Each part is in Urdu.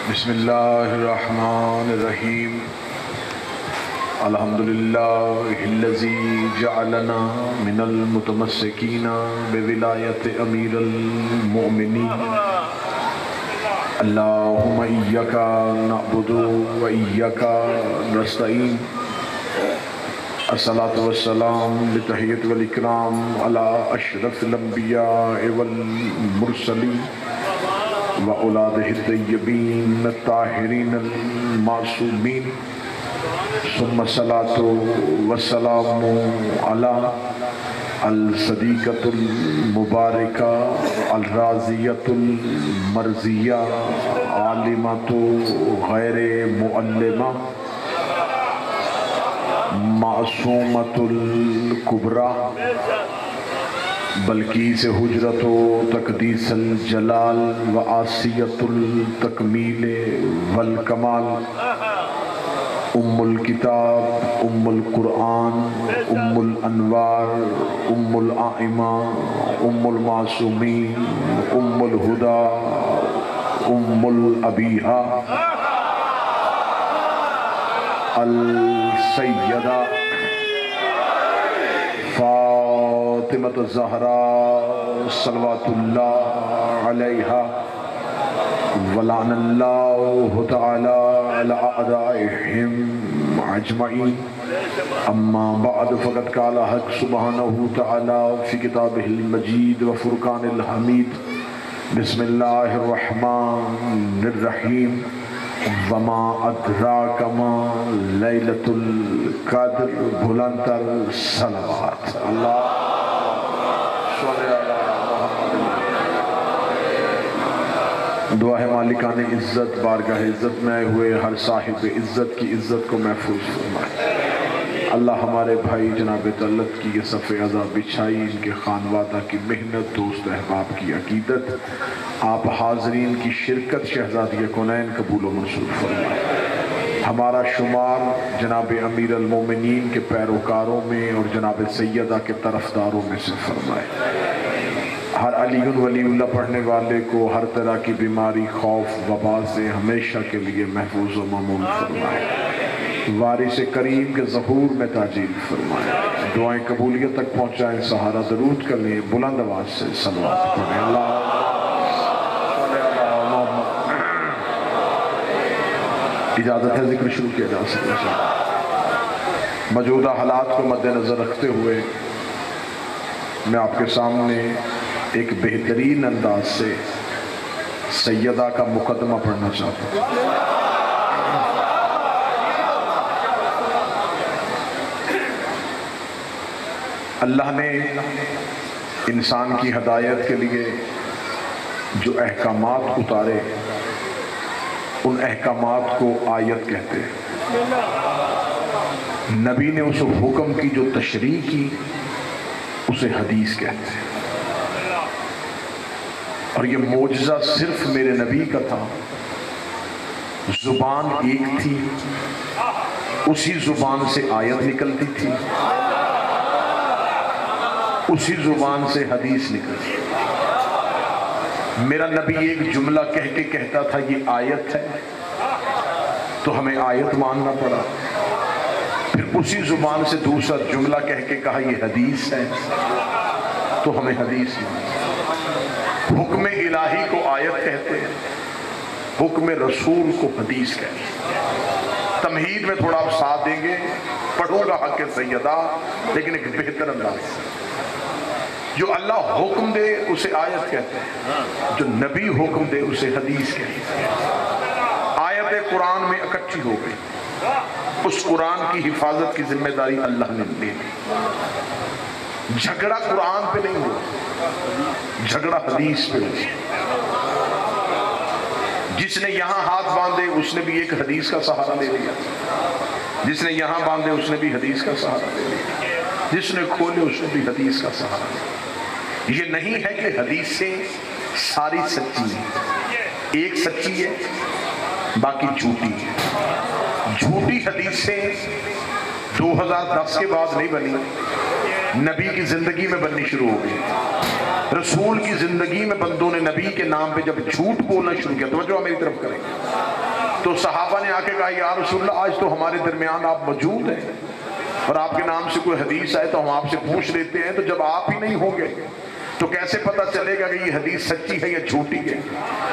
بسم اللہ الرحمن الرحیم الحمدللہ الذی جعلنا من المتمسکین بولایت امیر المؤمنین اللہم ایاک نعبد و ایاک نستعین الصلاۃ والسلام لتحیۃ والاکرام علی اشرف الانبیاء والمرسلین وأولادہ الطیبین الطاہرین المعصومین ثم الصلاة والسلام علی الصدیقۃ المبارکہ الرازیۃ المرضیہ عالمۃ غیر معلمہ معصومۃ الکبریٰ بلقیس حجرت و تقدیس الجلال و آسیت التکمیل والکمال ام الکتاب ام القرآن ام الانوار ام الائمہ ام المعصومین ام الہدی ام الابیہا السیدہ فاطمۃ الزہراء صلوات اللہ علیہا ولعن اللہ تعالی علی اعدائہم اجمعین اما بعد فقد قال حق سبحانہ تعالی فی کتابہ المجید و فرقان الحمید بسم اللہ الرحمن الرحیم وما ادراک ما لیلۃ القدر بلند تر صلوات اللہ صلی دعا ہے مالکان عزت بارگاہ عزت میں آئے ہوئے ہر صاحب عزت کی عزت کو محفوظ فرمائے اللہ ہمارے بھائی جناب طلت کی یہ صف عزا بچھائی ان کے خانوادہ کی محنت دوست احباب کی عقیدت آپ حاضرین کی شرکت شہزادی کونین قبول و منظور فرمائے ہمارا شمار جناب امیر المومنین کے پیروکاروں میں اور جناب سیدہ کے طرفداروں میں سے فرمائے ہر علی ولی اللہ پڑھنے والے کو ہر طرح کی بیماری خوف وبا سے ہمیشہ کے لیے محفوظ و مامون فرمائے وارث کریم کے ظہور میں تاجیل فرمائے دعائیں قبولیت تک پہنچائیں سہارا درود کر لیں بلند آواز سے صلوات پڑھیں اللہ اجازت ہے ذکر شروع کیا جا سکتا ہے موجودہ حالات کو مد نظر رکھتے ہوئے میں آپ کے سامنے ایک بہترین انداز سے سیدہ کا مقدمہ پڑھنا چاہتا ہوں اللہ نے انسان کی ہدایت کے لیے جو احکامات اتارے ان احکامات کو آیت کہتے ہیں نبی نے اس حکم کی جو تشریح کی اسے حدیث کہتے ہیں اور یہ معجزہ صرف میرے نبی کا تھا زبان ایک تھی اسی زبان سے آیت نکلتی تھی اسی زبان سے حدیث نکلتی میرا نبی ایک جملہ کہہ کے کہتا تھا یہ آیت ہے تو ہمیں آیت ماننا پڑا پھر اسی زبان سے دوسرا جملہ کہہ کے کہا یہ حدیث ہے تو ہمیں حدیث ماننا حکم الہی کو آیت کہتے ہیں حکم رسول کو حدیث کہتے ہیں تمہید میں تھوڑا آپ ساتھ دیں گے پڑھوں گا حق سیدہ لیکن ایک بہتر انداز جو اللہ حکم دے اسے آیت کہتے ہیں جو نبی حکم دے اسے حدیث کہتے ہیں آیت قرآن میں اکٹھی ہو گئی اس قرآن کی حفاظت کی ذمہ داری اللہ نے لے لی جھگڑا قرآن پہ نہیں ہوا جھگڑا حدیث پہ ہوا جس نے یہاں ہاتھ باندھے اس نے بھی ایک حدیث کا سہارا لے لیا جس نے یہاں باندھے اس نے بھی حدیث کا سہارا لے لیا جس نے کھولے اس نے بھی حدیث کا سہارا لے لیا یہ نہیں ہے کہ حدیثیں ساری سچی ہیں ایک سچی ہے باقی جھوٹی ہے جھوٹی حدیثیں 2010 کے بعد نہیں بنی نبی کی زندگی میں بننی شروع ہو گئی رسول کی زندگی میں بندوں نے نبی کے نام پہ جب جھوٹ بولنا شروع کیا، توجہ میری طرف کریں، تو صحابہ نے آ کے کہا یا رسول اللہ آج تو ہمارے درمیان آپ موجود ہیں اور آپ کے نام سے کوئی حدیث آئے تو ہم آپ سے پوچھ لیتے ہیں، تو جب آپ ہی نہیں ہوں گے تو کیسے پتہ چلے گا کہ یہ حدیث سچی ہے یا جھوٹی ہے؟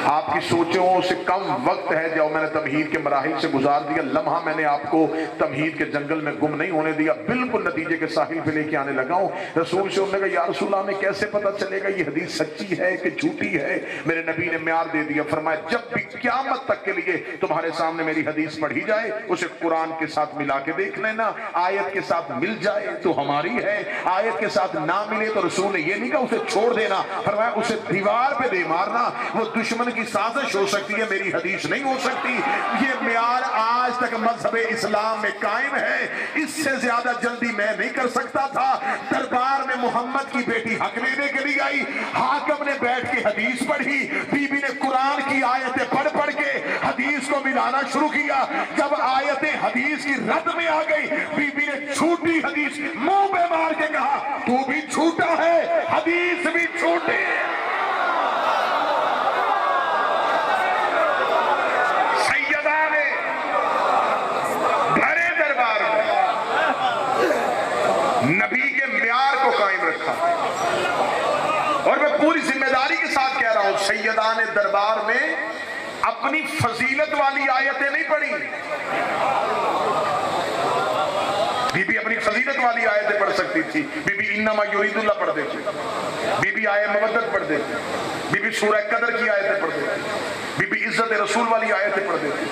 آپ کی سوچوں سے کم وقت ہے جو میں نے تمہید کے مراحل سے گزار دیا، لمحہ میں نے آپ کو تمہید کے جنگل میں گم نہیں ہونے دیا، بالکل نتیجے کے ساحل پہ لے کے آنے لگا ہوں۔ رسول سے انہوں نے کہا یا رسول اللہ ہمیں کیسے پتہ چلے گا یہ حدیث سچی ہے کہ جھوٹی ہے؟ میرے نبی نے معیار دے دیا، فرمایا جب بھی قیامت تک کے لیے تمہارے سامنے میری حدیث پڑھی جائے اسے قرآن کے ساتھ ملا کے دیکھ لینا، آیت کے ساتھ مل جائے تو ہماری ہے، آیت کے ساتھ نہ ملے تو رسول نے یہ نہیں کہا اسے چھوڑ دینا، فرمایا اسے دیوار پہ دے مارنا، وہ دشمن کی سازش ہو سکتی ہے، میری حدیث نہیں ہو سکتی۔ یہ معیار آج تک مذہب اسلام میں قائم ہے، اس سے زیادہ جلدی میں نہیں کر سکتا تھا۔ دربار میں محمد کی بیٹی حق لینے کے لیے آئی، حاکم نے بیٹھ کے حدیث پڑھی، بی بی نے قرآن کی آیتیں پڑھ کے حدیث کو ملانا شروع کیا، جب آیتیں حدیث کی رد میں آ گئی بی بی نے جھوٹی حدیث منہ پہ مار کے کہا تو بھی جھوٹا ہے، حدیث بھی جھوٹی ہے۔ سیدہ نے بھرے دربار میں نبی کے معیار کو قائم رکھا، اور میں پوری ذمہ داری کے ساتھ کہہ رہا ہوں سیدہ نے دربار میں اپنی فضیلت والی آیتیں نہیں پڑھی، بی بی اپنی فضیلت والی آیتیں پڑھ سکتی تھی، بی بی انما یرید اللہ پڑھ دیتی، بی بی آیت مودت پڑھ دیتی، بی بی سورہ قدر کی آیتیں پڑھ دیتی، بی بی عزت رسول والی آیتیں پڑھ دیتی،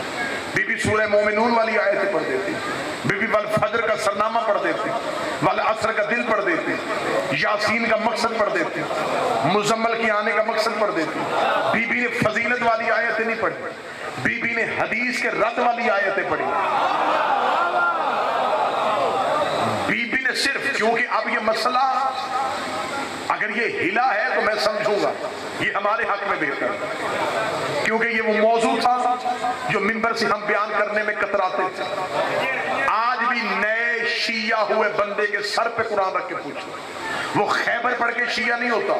بی بی سورہ مومنون والی آیتیں پڑھ دیتی، بی بی والفجر کا سرنامہ پڑھ دیتی، والعصر کا دل پڑھ دیتی، یاسین کا مقصد پڑھ دیتی، مزمل کے آنے کا مقصد پڑھ دیتی۔ بی بی نے فضیلت والی آیتیں نہیں پڑھی، بی بی نے حدیث کے رد والی آیتیں پڑھی، بی بی نے صرف، کیونکہ اب یہ مسئلہ اگر یہ ہلا ہے تو میں سمجھوں گا یہ ہمارے حق میں بہتر ہے، کیونکہ یہ وہ موضوع تھا جو منبر سے ہم بیان کرنے میں کتراتے تھے۔ آج بھی نئے شیعہ ہوئے بندے کے سر پہ قرآن رکھ کے پوچھو، وہ خیبر پڑھ کے شیعہ نہیں ہوتا،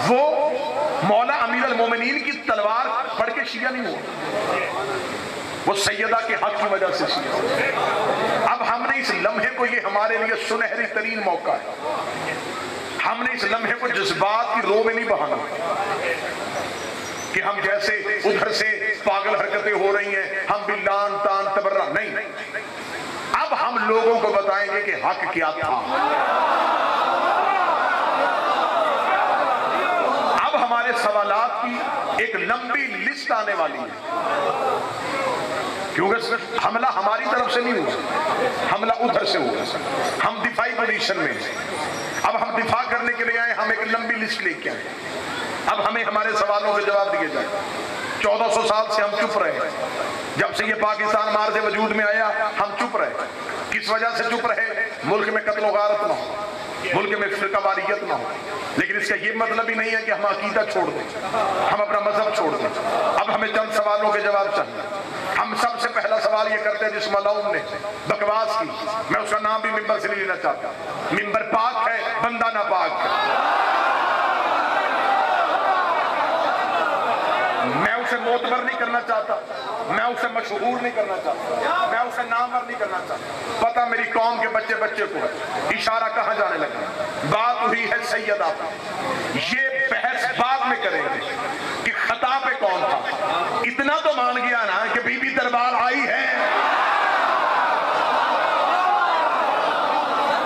وہ مولا امیر المومنین کی تلوار پڑھ کے شیعہ نہیں ہوا، وہ سیدہ کے حق کی وجہ سے شیعہ۔ اب ہم نے اس لمحے کو، یہ ہمارے لیے سنہری ترین موقع ہے، ہم نے اس لمحے کو جذبات کی رو میں نہیں بہانا کہ ہم جیسے ادھر سے پاگل حرکتیں ہو رہی ہیں ہم بھی لان تان تبرہ، نہیں، اب ہم لوگوں کو بتائیں گے کہ حق کیا تھا۔ اب ہمارے سوالات کی ایک لمبی لسٹ آنے والی ہے، کیونکہ حملہ ہماری طرف سے نہیں ہوا، حملہ ادھر سے ہوا، ہم دفاعی پوزیشن میں ہیں، اب ہم دفاع کرنے کے لیے آئے، ہم ایک لمبی لسٹ لے کے آئے، اب ہمیں ہمارے سوالوں کے جواب دیے جائیں۔ 1400 سال سے ہم چپ رہے، جب سے یہ پاکستان مارز وجود میں آیا ہم چپ رہے، کس وجہ سے چپ رہے؟ ملک میں قتل و غارت نہ ہو، ملک میں فرقہ واریت نہ ہو، لیکن اس کا یہ مطلب ہی نہیں ہے کہ ہم عقیدہ چھوڑ دیں، ہم اپنا مذہب چھوڑ دیں۔ اب ہمیں چند سوالوں کے جواب چاہیے۔ ہم سب سے پہلا سوال یہ کرتے ہیں جس ملعون نے بکواس کی، میں اس کا نام بھی ممبر سے نہیں لینا چاہتا، ممبر پاک ہے، بندہ نہ پاک ہے، میں اسے معتبر نہیں کرنا چاہتا، میں اسے مشہور نہیں کرنا چاہتا، میں اسے نامور نہیں کرنا چاہتا، پتہ میری قوم کے بچے بچے کو ہے، اشارہ کہاں جانے لگا، بات ہوئی ہے سیدہ، یہ بحث بعد میں کریں گے کہ خطا پہ کون تھا، اتنا تو مان گیا نا کہ بی بی دربار آئی ہے،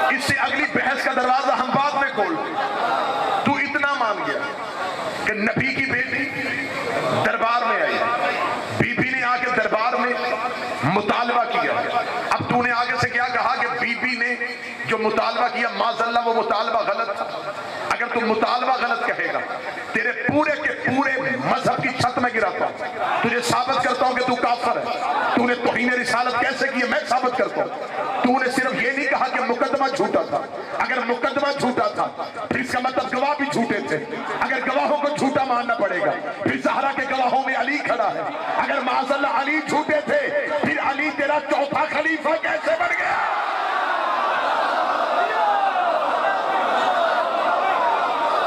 اس سے اگلی بحث کا دروازہ ہم بعد میں کھولتے، تو اتنا مان گیا کہ نبی کی بیٹی دربار میں آئی، بی بی نے آ کے دربار میں مطالبہ کیا، اب تو نے آگے سے کیا کہا کہ بی بی نے جو مطالبہ کیا معاذاللہ وہ مطالبہ غلط تھا، اگر تم مطالبہ غلط کہے گا تیرے پورے کے پورے مذہب کی چھت میں گراتا ہوں، تجھے ثابت کرتا ہوں کہ تو کافر ہے، تو نے توہین رسالت کیسے کی ہے میں ثابت کرتا ہوں، تو نے صرف یہ نہیں کہا کہ مقدمہ جھوٹا تھا، اگر مقدمہ جھوٹا تھا پھر اس کا مطلب گواہ بھی جھوٹے تھے، اگر گواہوں کو جھوٹا ماننا پڑے گا پھر زہرا کے گواہوں میں علی کھڑا ہے، اگر معاذاللہ علی جھوٹے تھے پھر علی تیرا چوتھا خلیفہ کیسے بن گیا؟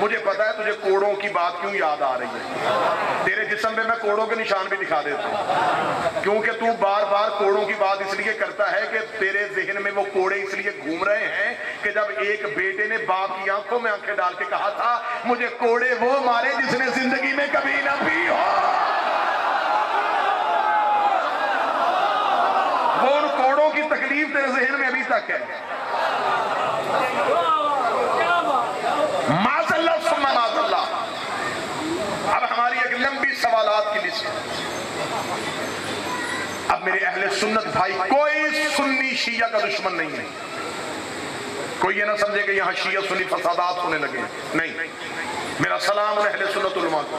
مجھے پتا ہے تجھے کوڑوں کی بات کیوں یاد آ رہی ہے، تیرے جسم پہ میں کوڑوں کے نشان بھی دکھا دیتا ہوں، کیونکہ تو بار بار کوڑوں کی بات اس لیے کرتا ہے کہ تیرے ذہن میں وہ کوڑے اس لیے گھوم رہے ہیں کہ جب ایک بیٹے نے باپ کی آنکھوں میں آنکھیں ڈال کے کہا تھا مجھے کوڑے وہ مارے جس نے زندگی میں کبھی نہ پی ہو، وہ ان کوڑوں کی تکلیف تیرے ذہن میں ابھی تک ہے۔ معاذ اللہ ثم معاذ اللہ۔ اب ہماری ایک لمبی سوالات کی لسٹ ہے۔ اب میرے اہل سنت بھائی، کوئی سنی شیعہ کا دشمن نہیں ہے، کوئی یہ نہ سمجھے کہ یہاں شیعہ سنی فسادات ہونے لگے، نہیں، میرا سلام اہل سنت علماء کو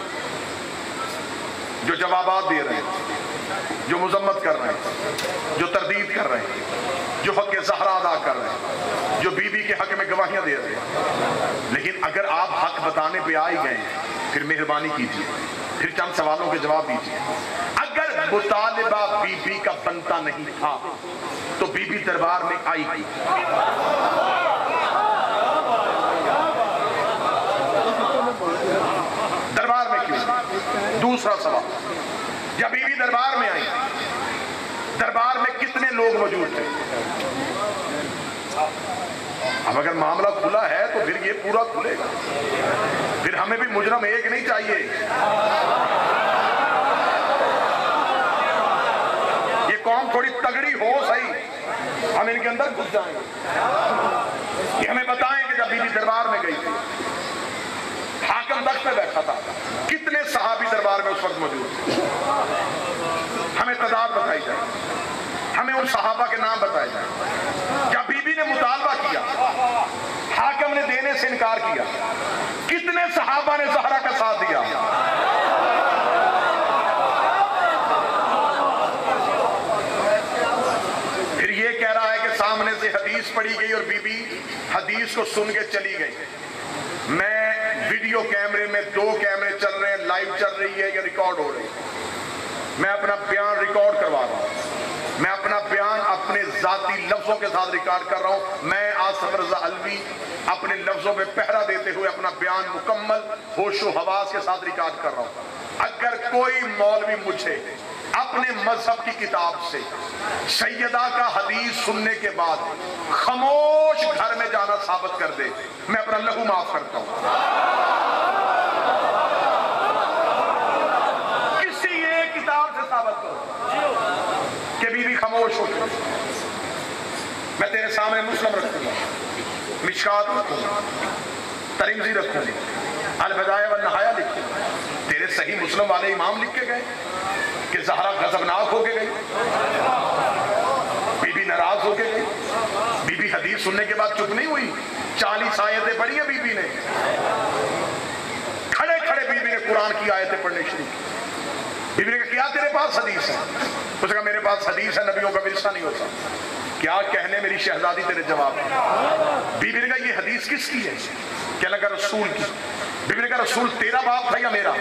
جو جوابات دے رہے ہیں، جو مذمت کر رہے ہیں، جو تردید کر رہے ہیں، جو حق زہرا ادا کر رہے ہیں، جو بی بی کے حق میں گواہیاں دے رہے ہیں۔ لیکن اگر آپ حق بتانے پہ آئی گئے پھر مہربانی کیجیے، پھر چند سوالوں کے جواب دیجیے۔ اگر مطالبہ بی بی کا بنتا نہیں تھا تو بی بی دربار میں آئی تھی، دربار میں کیوں؟ دوسرا سوال، جب بی بی دربار میں آئی، دربار میں کتنے لوگ موجود تھے؟ اب اگر معاملہ کھلا ہے تو پھر یہ پورا کھلے گا، پھر ہمیں بھی مجرم ایک نہیں چاہیے، یہ قوم تھوڑی تگڑی ہو صحیح، ہم ان کے اندر گھس جائیں گے۔ یہ ہمیں بتائیں کہ جب بی بی دربار میں گئی تھی، حاکم تخت پہ بیٹھا تھا، کتنے صحابی دربار میں اس وقت موجود تھے؟ ہمیں تعداد بتائی جائے، ہمیں ان صحابہ کے نام بتائے جائیں۔ جب بی بی نے مطالبہ کیا، حاکم نے دینے سے انکار کیا، کتنے صحابہ نے زہرا کا ساتھ دیا؟ پھر یہ کہہ رہا ہے کہ سامنے سے حدیث پڑھی گئی اور بی بی حدیث کو سن کے چلی گئی۔ میں ویڈیو کیمرے میں 2 کیمرے چل رہے ہیں، لائیو چل رہی ہے یا ریکارڈ ہو رہی ہے، میں اپنا بیان ریکارڈ کروا رہا ہوں، میں اپنا بیان اپنے ذاتی لفظوں کے ساتھ ریکارڈ کر رہا ہوں۔ میں آصف رضا علوی اپنے لفظوں پہ پہرا دیتے ہوئے اپنا بیان مکمل ہوش و حواس کے ساتھ ریکارڈ کر رہا ہوں۔ اگر کوئی مولوی مجھے اپنے مذہب کی کتاب سے سیدہ کا حدیث سننے کے بعد خاموش گھر میں جانا ثابت کر دے، میں اپنا لہو معاف کرتا ہوں۔ کسی ایک کتاب سے ثابت کرو کہ بی بی خاموش ہو گئی۔ میں تیرے سامنے مسلم رکھوں گا، مشکات رکھوں گا، ترمذی رکھوں گا، البدایہ والنہایہ لکھوں گا، تیرے صحیح مسلم والے امام لکھ کے گئے کہ زہرا غضبناک ہو کے گئی، بی بی ناراض ہو کے گئی، بی بی حدیث سننے کے بعد چپ نہیں ہوئی، 40 آیتیں پڑھی ہیں بی بی نے، کھڑے کھڑے بی بی نے قرآن کی آیتیں پڑھنے شروع کی۔ بی بی نے کہا کیا تیرے پاس حدیث ہے؟ اس نے کہا میرے پاس حدیث ہے، نبیوں کا ورثہ نہیں ہوتا۔ کیا کہنے میری شہزادی تیرے جواب ہے؟ بی بی نے کہا یہ حدیث کس کی ہے؟ کہنے لگا رسول کی۔ بی بی نے کہا رسول تیرا باپ تھا یا میرا؟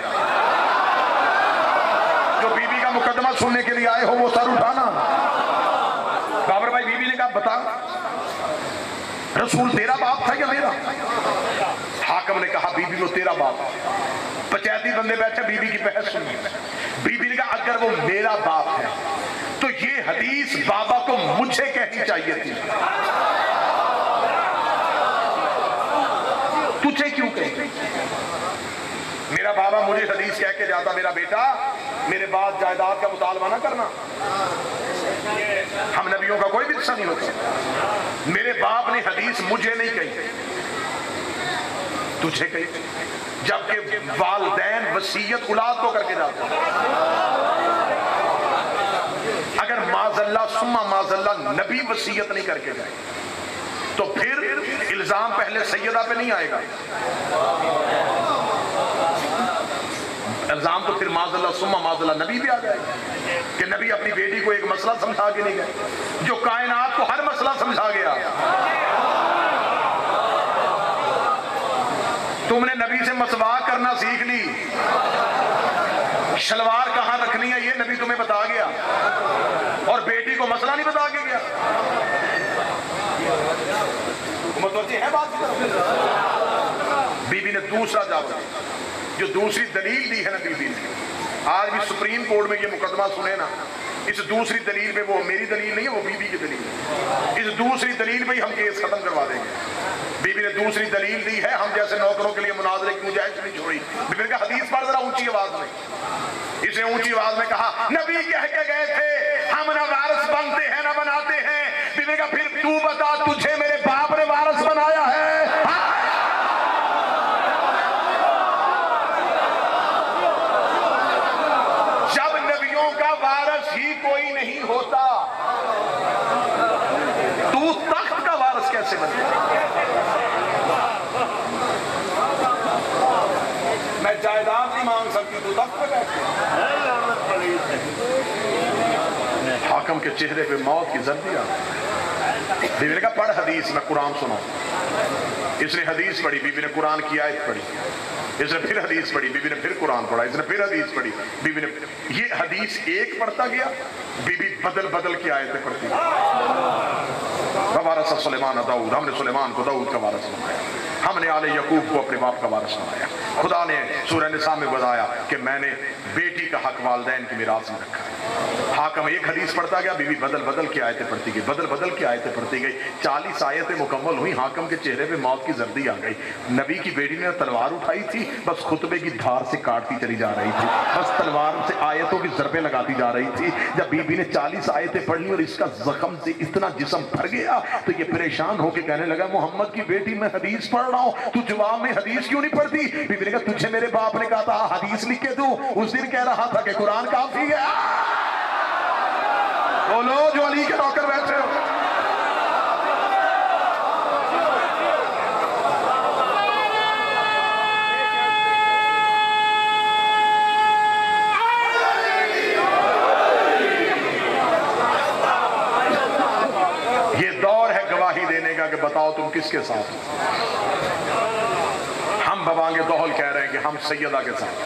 جو بی بی کا مقدمہ سننے کے لیے آئے ہو وہ سر اٹھانا۔ بابر بھائی، بی بی نے کہا بتا رسول تیرا باپ تھا یا میرا؟ حاکم نے کہا بی بی وہ تیرا باپ ہے۔ پنچایتی بندے بیٹھے بی بی کی بحث سنی۔ بی بی نے کہا اگر وہ میرا باپ ہے تو یہ حدیث بابا کو مجھے کہنی چاہیے تھی، تجھے کیوں کہی؟ میرا بابا مجھے حدیث کہہ کے جاتا میرا بیٹا میرے بعد جائیداد کا مطالبہ نہ کرنا، ہم نبیوں کا کوئی ورثہ نہیں ہوتا۔ میرے باپ نے حدیث مجھے نہیں کہی، تجھے کہی، جبکہ والدین وصیت اولاد کو کر کے جاتے ہیں۔ اگر معاذ اللہ ثم معاذ اللہ نبی وصیت نہیں کر کے جائے تو پھر الزام پہلے سیدہ پہ نہیں آئے گا، الزام تو پھر معاذ اللہ ثم معاذ اللہ نبی بھی آ جائے گا کہ نبی اپنی بیٹی کو ایک مسئلہ سمجھا کے نہیں گئے جو کائنات کو ہر مسئلہ سمجھا گیا۔ تم نے نبی سے مسواک کرنا سیکھ لی، شلوار کہاں رکھنی ہے یہ نبی تمہیں بتا گیا، اور بیٹی کو مسئلہ نہیں بتا کے گیا۔ متوجہ ہے بات؟ بی بی نے دوسرا جاوا جو دوسری دلیل دی ہے نا بی بی نے، آج بھی سپریم کورٹ میں یہ مقدمہ سنے نا، اس دوسری دلیل پہ، وہ میری دلیل نہیں ہے، وہ بی بی کی دلیل ہے، اس دوسری دلیل پہ ہی ہم کیس ختم کروا دیں گے۔ بی بی نے دوسری دلیل دی ہے، ہم جیسے نوکروں کے لیے مناظرے کی گنجائش نہیں چھوڑی۔ بی بی نے کہا حدیث پڑھ ذرا اونچی آواز میں۔ اس نے اونچی آواز میں کہا نبی کہہ کے گئے تھے ہم نہ وارث بنتے ہیں نہ بناتے ہیں۔ بی بی نے کہا پھر تو بتا تجھے میرے باپ نے وارث بنایا ہے؟ جب نبیوں کا وارث ہی کوئی نہیں ہوتا تو تخت کا وارث کیسے بنے؟ میں جائیداد نہیں مانگ سکتی تو تخت پہ بیٹھتی۔ حاکم کے چہرے پہ موت کی زردی آ گئی۔ بیوی نے کہا پڑھ حدیث، میں قرآن سناؤں۔ اس نے حدیث پڑھی، بیوی نے قرآن کی آیت پڑھی، اس نے پھر حدیث پڑھی، بیوی نے پھر قرآن پڑھا، اس نے پھر حدیث پڑھی، بیوی نے یہ حدیث ایک پڑھتا گیا، بیوی بدل بدل کی آیتیں پڑھتی وارث سلیمان داؤد، ہم نے سلیمان کو داؤد کا وارث بنایا، ہم نے آل یعقوب کو اپنے باپ کا وارث بنایا۔ خدا نے سورہ نساء میں بتایا کہ میں نے بیٹی کا حق والدین کی میراث میں رکھا ہے۔ حاکم ایک حدیث پڑھتا گیا، بیوی بدل بدل کی آیتیں پڑھتی گئی، بدل بدل کی آیتیں پڑھتی گئی، 40 آیتیں مکمل ہوئی، حاکم کے چہرے پہ موت کی زردی آ گئی۔ نبی کی بیٹی نے تلوار اٹھائی تھی، بس خطبے کی دھار سے کاٹتی چلی جا رہی تھی، بس تلوار سے آیتوں کی ضربیں لگاتی جا رہی تھی۔ جب بی بی نے 40 آیتیں پڑھ لی اور اس کا زخم سے اتنا جسم بھر گیا تو یہ پریشان ہو کے کہنے لگا محمد کی بیٹی میں حدیث پڑھ رہا ہوں، تو جواب میں حدیث کیوں نہیں پڑھتی؟ بی بی نے کہا تجھے میرے باپ نے کہا تھا حدیث لکھ کے دوں، اس دن کہہ رہا تھا کہ قرآن کافی ہے۔ بولو جو علی کے نوکر بیٹھے ہو۔ یہ دور ہے گواہی دینے کا کہ بتاؤ تم کس کے ساتھ ہو۔ ہم بوانگ دوہل کہہ رہے ہیں کہ ہم سیدہ کے ساتھ۔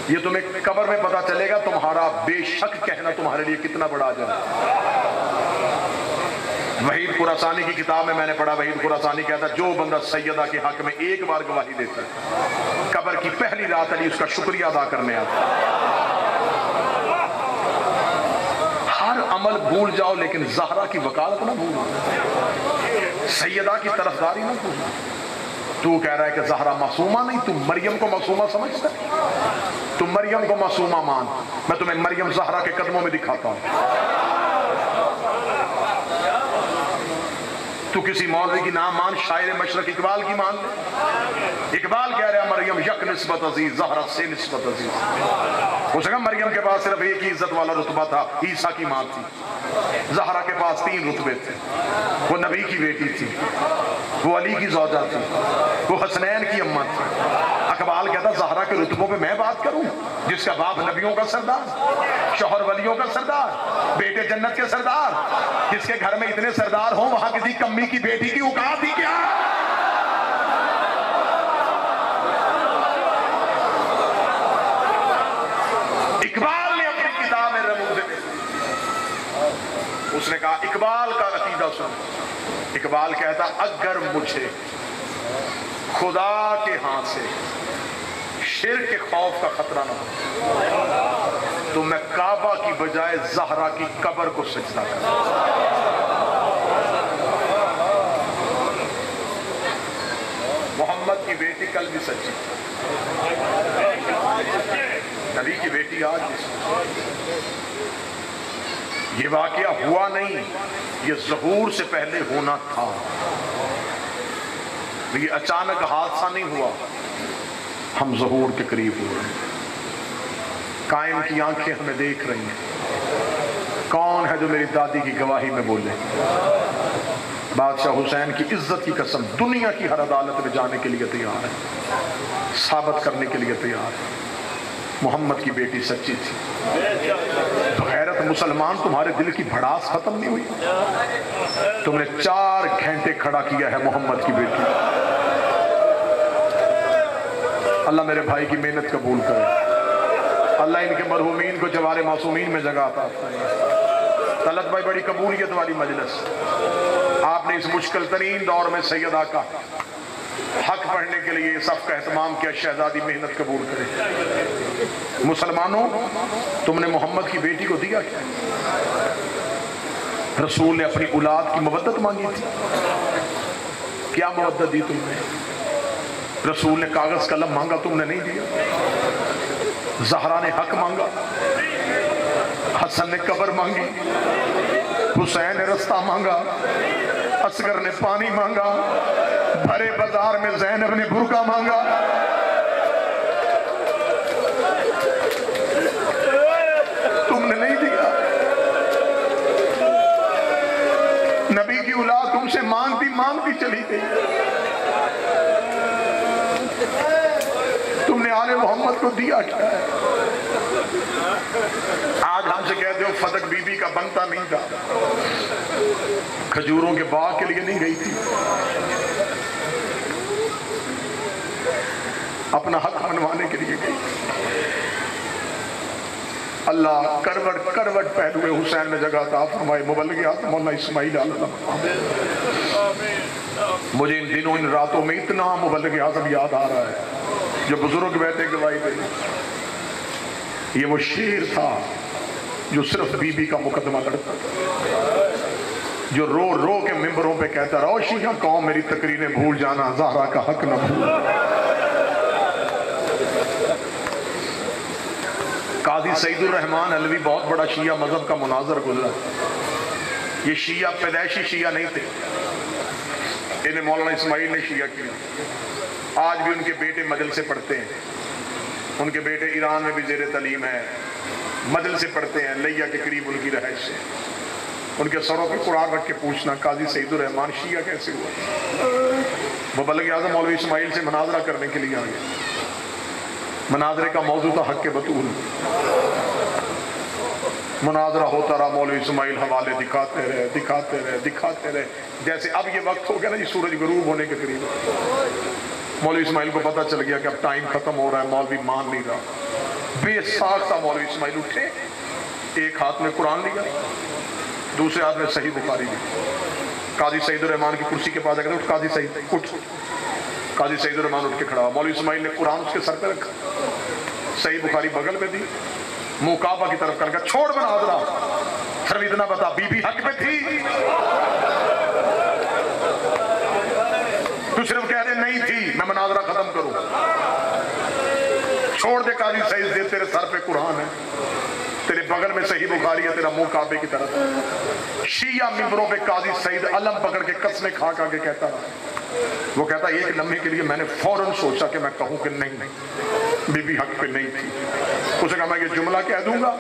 یہ تمہیں قبر میں پتا چلے گا تمہارا بے شک کہنا تمہارے لیے کتنا بڑا اجر ہے۔ وحید خراسانی کی کتاب میں نے پڑھا، وحید خراسانی کہتا ہے جو بندہ سیدہ کے حق میں ایک بار گواہی دیتا ہے قبر کی پہلی رات علی اس کا شکریہ ادا کرنے آتا ہے۔ ہر عمل بھول جاؤ لیکن زہرا کی وکالت نہ بھولو، سیدہ کی طرفداری نہ بھولو۔ تو کہہ رہا ہے کہ زہرا معصومہ نہیں، تو مریم کو معصومہ سمجھتا ہے، تو مریم کو معصومہ مان۔ میں تمہیں مریم زہرا کے قدموں میں دکھاتا ہوں۔ تو کسی مولوی کی نام مان، شاعر مشرق اقبال کی مان لے۔ اقبال کہہ رہا ہے مریم یک نسبت عزیز، زہرا سے نسبت عزیز۔ ہو سکا مریم کے پاس صرف ایک ہی عزت والا رتبہ تھا، عیسیٰ کی ماں تھی۔ زہرا کے پاس 3 رتبے تھے، وہ نبی کی بیٹی تھی، وہ علی کی زوجہ تھی، وہ حسنین کی اماں تھی۔ اقبال کہتا زہرا کے رتبوں پہ میں بات کروں، جس کا باپ نبیوں کا سردار، شوہر ولیوں کا سردار، بیٹے جنت کے سردار، جس کے گھر میں اتنے سردار ہوں وہاں کسی کمی کی بیٹی کی اوقات دی کیا؟ اقبال نے اپنی کتاب میں رموز میں اس نے کہا، اقبال کا عقیدہ سن، اقبال کہتا اگر مجھے خدا کے ہاں سے شرک کے خوف کا خطرہ نہ ہو تو میں کعبہ کی بجائے زہرا کی قبر کو سجدہ کروں۔ محمد کی بیٹی کل بھی سچی، نبی کی بیٹی آج بھی سچی۔ یہ واقعہ ہوا نہیں، یہ ظہور سے پہلے ہونا تھا، یہ اچانک حادثہ نہیں ہوا، ہم ظہور کے قریب ہوئے ہیں۔ قائم کی آنکھیں ہمیں دیکھ رہی ہیں، کون ہے جو میری دادی کی گواہی میں بولے؟ بادشاہ حسین کی عزت کی قسم دنیا کی ہر عدالت میں جانے کے لیے تیار ہے، ثابت کرنے کے لیے تیار ہے محمد کی بیٹی سچی تھی۔ غیرت مسلمان تمہارے دل کی بھڑاس ختم نہیں ہوئی؟ تم نے 4 گھنٹے کھڑا کیا ہے محمد کی بیٹی۔ اللہ میرے بھائی کی محنت قبول کرے، اللہ ان کے مرحومین کو جوار معصومین میں جگہ عطا فرمائے۔ طلعت بھائی بڑی قبولیت والی مجلس، آپ نے اس مشکل ترین دور میں سیدہ کا حق پڑھنے کے لیے صف کا اہتمام کیا. شہزادی محنت قبول کرے. مسلمانوں تم نے محمد کی بیٹی کو دیا کیا؟ رسول نے اپنی اولاد کی مودت مانگی تھی. کیا مودت دی تم نے؟ رسول نے کاغذ قلم مانگا، تم نے نہیں دیا. زہرا نے حق مانگا، حسن نے قبر مانگی، حسین نے رستہ مانگا، اصغر نے پانی مانگا، بھرے بازار میں زینب نے برقع مانگا. تم نے نہیں دیا. نبی کی اولاد تم سے مانگتی چلی گئی. تم نے آل محمد کو دیا کیا ہے؟ آج ہم سے کہتے ہو فتق بی بی کا بنتا نہیں تھا، کھجوروں کے باغ کے لیے نہیں گئی تھی، اپنا حق منوانے کے لیے گئی. اللہ کروٹ پہلوئے حسین میں جگہ عطا فرمائے. مبلغ اعظم مولانا اسماعیل علیہ. مجھے ان دنوں ان راتوں میں اتنا مبلغ اعظم یاد آ رہا ہے جو بزرگ بیٹھے گواہی دے. یہ وہ شیر تھا جو صرف بی بی کا مقدمہ لڑتا تھا، جو رو رو کے ممبروں پہ کہتا رہا شیعہ قوم میری تقریریں بھول جانا، زہرا کا حق نہ بھول. قاضی سعید الرحمان علوی بہت بڑا شیعہ مذہب کا مناظر گزرا. یہ شیعہ پیدائشی شیعہ نہیں تھے، انہیں مولانا اسماعیل نے شیعہ کیا. آج بھی ان کے بیٹے مدرسے پڑھتے ہیں، ان کے بیٹے ایران میں بھی زیر تعلیم ہیں، مدرسے پڑھتے ہیں. لیا کے قریب ان کی رہائش ہے. ان کے سروں پہ قرآن رکھ کے پوچھنا قاضی سعید الرحمان شیعہ کیسے ہوا. مبلغ اعظم مولوی اسماعیل سے مناظرہ کرنے کے لیے آگے. مناظرے کا موضوع تھا حق بطول. مناظرہ ہوتا رہا، مولوی اسماعیل حوالے دکھاتے رہے. جیسے اب یہ وقت ہو گیا نا جی سورج غروب ہونے کے قریب، مولوی اسماعیل کو پتہ چل گیا کہ اب ٹائم ختم ہو رہا ہے. مولوی مان نہیں رہا. بے ساختہ مولوی اسماعیل اٹھے، ایک ہاتھ میں قرآن لیا، دوسرے ہاتھ میں صحیح بخاری لی. قاضی سعید الرحمان کی کرسی کے پاس آ گئے، اٹھ قاضی سعید اٹھ. قاضی سعید الرحمان اٹھ کے کھڑا ہوا. مولوی اسماعیل نے قرآن اس کے سر پہ رکھا، صحیح بخاری بغل میں دی، منہ کعبہ کی طرف کر کے چھوڑ مناظرہ، صرف اتنا بتا بی بی حق پہ تھی. تو صرف کہہ دے نہیں تھی، میں مناظرہ ختم کروں. چھوڑ دے قاضی سعید، دے تیرے سر پہ قرآن ہے، تیرے بغل میں صحیح بخاری ہے، تیرا منہ کعبے کی طرف. شیعہ ممبروں پہ قاضی سعید علم پکڑ کے قسمیں کھا کے کہتا رہا. وہ کہتا ایک لمحے کے لیے میں نے فوراً سوچا کہ میں کہوں کہ نہیں بی بی حق پہ نہیں تھی. اسے کہا میں یہ جملہ کہہ دوں گا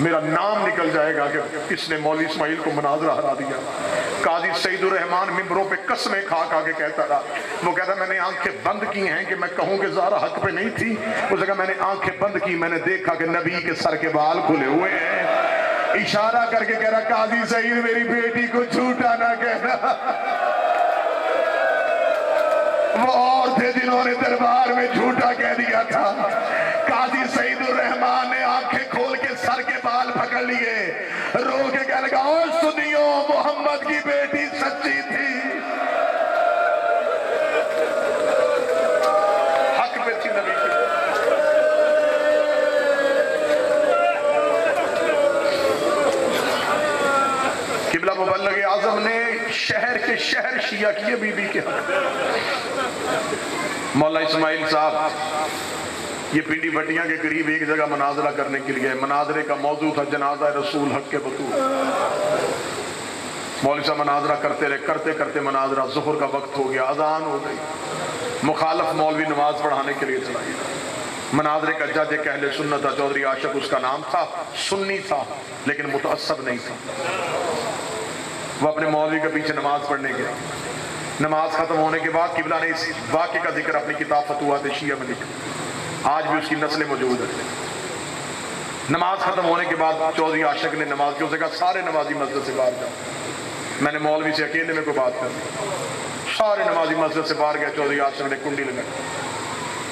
میرا نام نکل جائے گا کہ اس نے مولوی اسماعیل کو مناظرہ ہرا دیا. قاضی سعید الرحمان ممبروں پہ قسمیں کھا کے کہتا رہا. وہ کہتا میں نے آنکھیں بند کی ہیں کہ میں کہوں کہ زہرا حق پہ نہیں تھی. اسے کہا میں نے آنکھیں بند کی، میں نے دیکھا کہ نبی کے سر کے بال کھلے ہوئے ہیں. اشارہ کر کے کہہ رہا قاضی سعید میری بیٹی کو جھوٹا نہ کہنا. وہ اور تھے جنہوں نے دربار میں جھوٹا کہہ دیا تھا. قاضی سعید الرحمان نے آنکھیں کھول کے سر کے بال پکڑ لیے، رو کے کہنے لگا او سنیو محمد کی بیٹی سچی تھی، حق پہ تھی نبی کی. قبلہ مبلغ اعظم نے شہر کے شہر شیعہ کیے بی بی کے حق. مولا اسماعیل صاحب یہ پنڈی بھٹیاں کے قریب ایک جگہ مناظرہ کرنے کے لیے. مناظرے کا موضوع تھا جنازہ رسول حق کے بطول. مولوی صاحب مناظرہ کرتے مناظرہ ظہر کا وقت ہو گیا، اذان ہو گئی. مخالف مولوی نماز پڑھانے کے لیے چلا گیا. مناظرے کا جج ایک اہل سنت تھا، چودھری عاشق اس کا نام تھا. سنی تھا لیکن متعصب نہیں تھا. وہ اپنے مولوی کے پیچھے نماز پڑھنے گیا. نماز ختم ہونے کے بعد قبلہ نے اس واقعے کا ذکر اپنی کتاب فتوحات شیعہ میں لکھا. آج بھی اس کی نسلیں موجود ہیں. نماز ختم ہونے کے بعد چودھری عاشق نے نماز کی، اسے کہا سارے نمازی مسجد سے باہر جاؤ، میں نے مولوی سے اکیلے میں کوئی بات کرنی. سارے نمازی مسجد سے باہر گئے. چودھری عاشق نے کنڈی لگائی،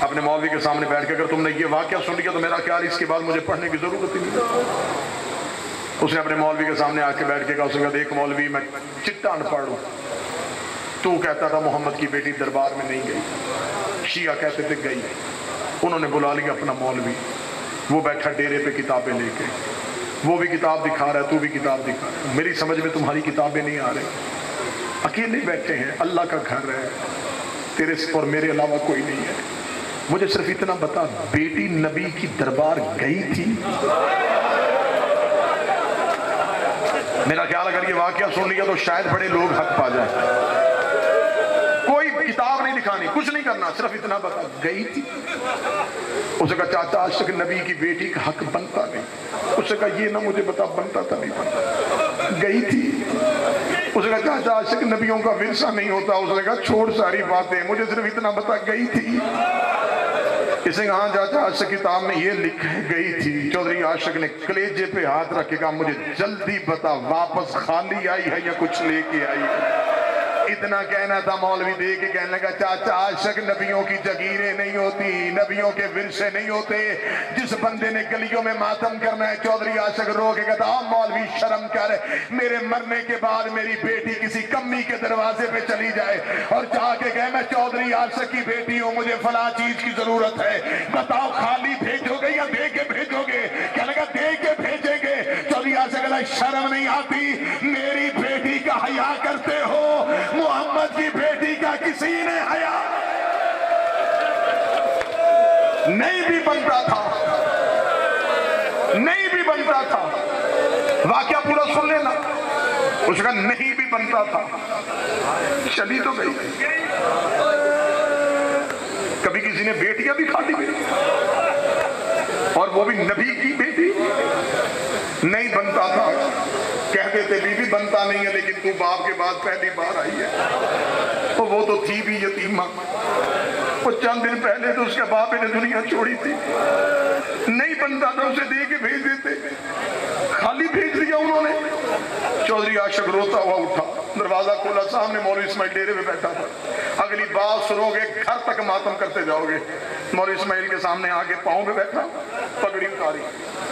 اپنے مولوی کے سامنے بیٹھ کے اگر تم نے یہ واقعہ سن لیا تو میرا خیال اس کے بعد مجھے پڑھنے کی ضرورت ہی نہیں. اس نے اپنے مولوی کے سامنے آ کے بیٹھ کے کہا، اس نے کہا دیکھ مولوی میں چٹا ان پڑھ ہوں، تو کہتا تھا محمد کی بیٹی دربار میں نہیں گئی، شیعہ کہتے تھے گئی۔ انہوں نے بلا لیا اپنا مولوی، وہ بیٹھا ڈیرے پہ کتابیں لے کے، وہ بھی کتاب دکھا رہا ہے، تو بھی کتاب دکھا رہا ہے، میری سمجھ میں تمہاری کتابیں نہیں آ رہی، اکیلے بیٹھے ہیں، اللہ کا گھر ہے، تیرے اور میرے علاوہ کوئی نہیں ہے، مجھے صرف اتنا بتا بیٹی نبی کی دربار گئی تھی؟ میرا خیال اگر یہ واقعہ سن لیا تو شاید بڑے لوگ حق پا جائیں۔ کوئی کتاب نہیں دکھانی، کچھ نہیں کرنا، صرف اتنا بتا گئی تھی؟ اسے کہا چاچا آج تک نبی کی بیٹی کا حق بنتا نہیں۔ اسے کہا یہ نہ مجھے بتا بنتا تھا نہیں بنتا، گئی تھی؟ اسے کہا چاچا آج تک نبیوں کا ورثہ نہیں ہوتا۔ اسے کہا چھوڑ ساری باتیں، مجھے صرف اتنا بتا گئی تھی؟ اسے کہا ہاں چاچا آج تک کتاب میں یہ لکھ گئی تھی۔ چودھری عاشق نے کلیجے پہ ہاتھ رکھ کے کہا مجھے جلدی بتا واپس خالی آئی ہے یا کچھ لے کے آئی ہے؟ اتنا کہنا تھا، مولوی دے کے کہنے لگا چاچا عاشق نبیوں کی جگیریں نہیں ہوتی، نبیوں کے ورثے نہیں ہوتے، جس بندے نے گلیوں میں ماتم کرنا ہے۔ چودھری عاشق رو کے کہتا مولوی شرم کر، میرے مرنے کے بعد میری بیٹی کسی کمی کے دروازے پہ چلی جائے اور جا کے کہے میں چودھری عاشق کی بیٹی ہوں، مجھے فلاں چیز کی ضرورت ہے، بتاؤ خالی بھیجو گے یا دے کے بھیجو گے؟ کہنے لگا دے کے بھیجیں گے۔ چودھری عاشق کہتا شرم نہیں آتی؟ میری بیٹی کا حیا کرتے ہو، محمد کی بیٹی کا کسی نے حیا نہیں بھی بنتا تھا، نہیں بھی بنتا تھا۔ واقعہ پورا سن لینا، اس کا نہیں بھی بنتا تھا، چلی تو گئی۔ کبھی کسی نے بیٹیاں بھی کھا لی اور وہ بھی نبی کی بیٹی، نہیں بنتا تھا۔ کہتے تھے بی بی بنتا نہیں ہے لیکن تو باپ کے بعد پہلی بار آئی ہے، وہ تو تھی بھی یتیمہ، وہ چند دن پہلے تو اس کے باپ نے دنیا چھوڑی تھی، نہیں بنتا تھا، اسے دے کے بھیج دیتے، خالی بھیج دیا انہوں نے۔ چودھری عاشق روتا ہوا اٹھا، دروازہ کھولا، سامنے مولوی اسماعیل ڈیرے میں بیٹھا تھا۔ اگلی بات سنو گے گھر تک ماتم کرتے جاؤ گے۔ مولوی اسماعیل کے سامنے آگے پاؤں پہ بیٹھا، پگڑی اتاری،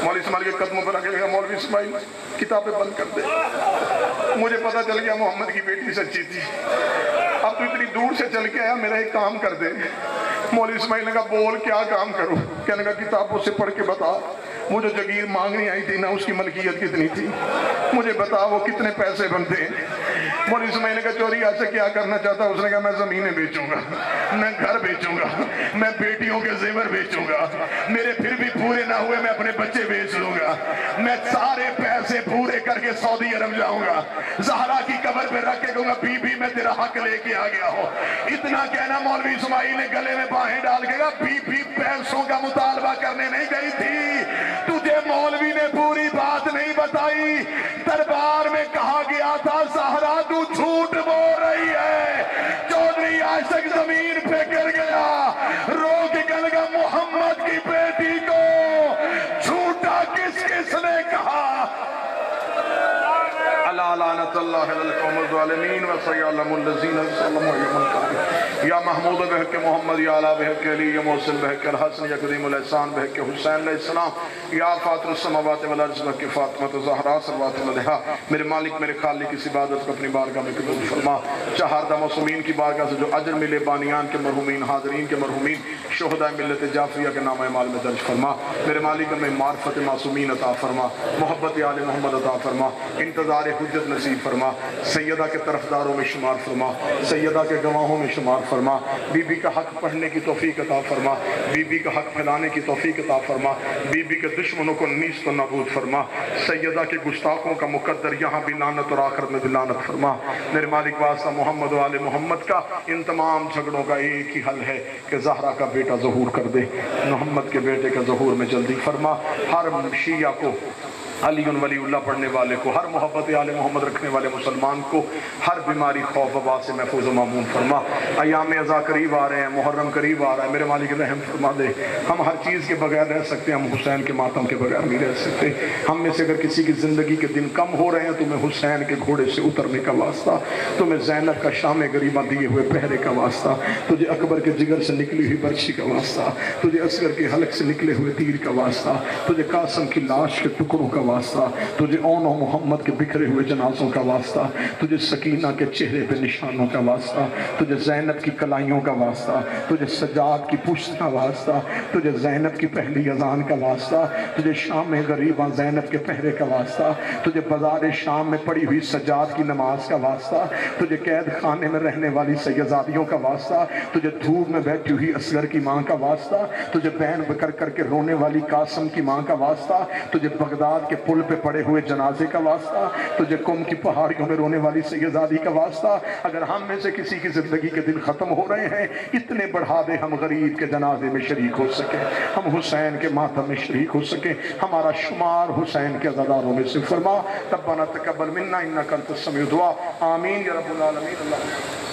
مولوی اسماعیل کے قدموں پر رکھے گا، مولوی اسماعیل کتابیں بند کر دے، مجھے پتا چل گیا محمد کی بیٹی سچی تھی، اب تو اتنی دور سے چل کے آیا، میرا ایک کام کر دے۔ مولوی اسماعیل نے کہا بول کیا کام کروں؟ کہنے کا کتابوں سے پڑھ کے بتا، وہ جو جگیر مانگنی آئی تھی نا اس کی ملکیت کتنی تھی، مجھے بتا وہ کتنے پیسے بنتے ہیں۔ مولوی اسماعیل نے کہا چوری آج سے کیا کرنا چاہتا؟ اس نے کہا میں زمینیں بیچوں گا، میں گھر بیچوں گا، میں بیٹیوں کے زیور بیچوں گا، میرے پھر بھی پورے نہ ہوئے میں اپنے بچے بیچ لوں گا، میں سارے پیسے پورے کر کے سعودی عرب جاؤں گا، زہرا کی قبر پہ رکھ کے کہوں گا بی بی میں تیرا حق لے کے آ گیا ہوں۔ اتنا کہنا مولوی اسماعیل نے گلے میں باہیں ڈال کے کہا بی بی پیسوں کا مطالبہ کرنے نہیں گئی تھی، تجھے مولوی نے پوری بات نہیں بتائی، دربار میں کہا گیا تھا زہرا تو جھوٹ بول رہی ہے۔ چودھری عاشق زمین پہ گر گیا، رو کے کہنے لگا محمد کی بیٹی کو جھوٹا کس کس نے کہا؟ اللہ لعنت اللہ علی القوم الظالمین وسيعلم الذين ظلموا يوم القيامة۔ یا محمود بحق محمد، یا اعلیٰ بحق علی، یا محسن بحق الحسن، یا قدیم الاحسان بحق حسین علیہ السلام، یا فاطر السماوات والارض بحق فاطمہ زہرا صلوات علیہا۔ میرے مالک میرے خالق اس عبادت کو اپنی بارگاہ میں قبول فرما، چہاردہ معصومین کی بارگاہ سے جو اجر ملے، بانیان کے مرحومین، حاضرین کے مرحومین، شہداء ملت جعفریہ کے نام اعمال میں درج فرما۔ میرے مالک میں معرفت معصومین عطا فرما، محبت آل محمد عطا فرما، انتظار حجت نصیب فرما، سیدہ کے طرفداروں میں شمار فرما، سیدہ کے گواہوں میں شمار فرما، بی بی کا حق پڑھنے کی توفیق عطا فرما، بی بی کا حق پھیلانے کی توفیق عطا فرما، بی بی کے دشمنوں کو نیست و نابود فرما، سیدہ کے گستاخوں کا مقدر یہاں بھی لعنت اور آخرت میں بھی لعنت فرما۔ میرے مالک واسطہ محمد و آل محمد کا ان تمام جھگڑوں کا ایک ہی حل ہے کہ زہرا کا بیٹا ظہور کر دے، محمد کے بیٹے کا ظہور میں جلدی فرما۔ ہر شیعہ کو، علی ولی اللہ پڑھنے والے کو، ہر محبت آل محمد رکھنے والے مسلمان کو ہر بیماری خوف وبا سے محفوظ و معمون فرما۔ ایام ازا قریب آ رہے ہیں، محرم قریب آ رہا ہے، میرے مالک رحم فرما دے۔ ہم ہر چیز کے بغیر رہ سکتے ہیں، ہم حسین کے ماتم کے بغیر نہیں رہ سکتے۔ ہم میں سے اگر کسی کی زندگی کے دن کم ہو رہے ہیں، تمہیں حسین کے گھوڑے سے اترنے کا واسطہ، تمہیں زینب کا شام غریبہ دیے ہوئے پہرے کا واسطہ، تجھے اکبر کے جگر سے نکلی ہوئی برچی کا واسطہ، تجھے اصغر کے حلق سے نکلے ہوئے تیر کا واسطہ، تجھے قاسم کی لاش کے ٹکڑوں کا واسطہ، تجھے اون و محمد کے بکھرے ہوئے جنازوں کا واسطہ، تجھے سکینہ کے چہرے پہ نشانوں کا واسطہ، تجھے زینب کی کلائیوں کا واسطہ، تجھے سجاد کی پشت کا واسطہ، تجھے زینب کی پہلی اذان کا واسطہ، تجھے شام میں غریباں زینب کے پہرے کا واسطہ، تجھے بازار شام میں پڑی ہوئی سجاد کی نماز کا واسطہ، تجھے قید خانے میں رہنے والی سیدزادیوں کا واسطہ، تجھے دھوپ میں بیٹھی ہوئی اصغر کی ماں کا واسطہ، تجھے بین بکر کر کے رونے والی قاسم کی ماں کا واسطہ، تجھے بغداد کے پل پہ پڑے ہوئے جنازے کا واسطہ، تجھے قم کی پہاڑیوں میں رونے والی سیدزادی کا واسطہ۔ اگر ہم میں سے کسی کی زندگی کے دن ختم ہو رہے ہیں، اتنے بڑھا دے ہم غریب کے جنازے میں شریک ہو سکیں، ہم حسین کے ماتم میں شریک ہو سکیں، ہمارا شمار حسین کے عزاداروں میں سے فرما۔ ربنا تقبل منا انک انت السمیع الدعاء، آمین یا رب العالمین۔ اللہ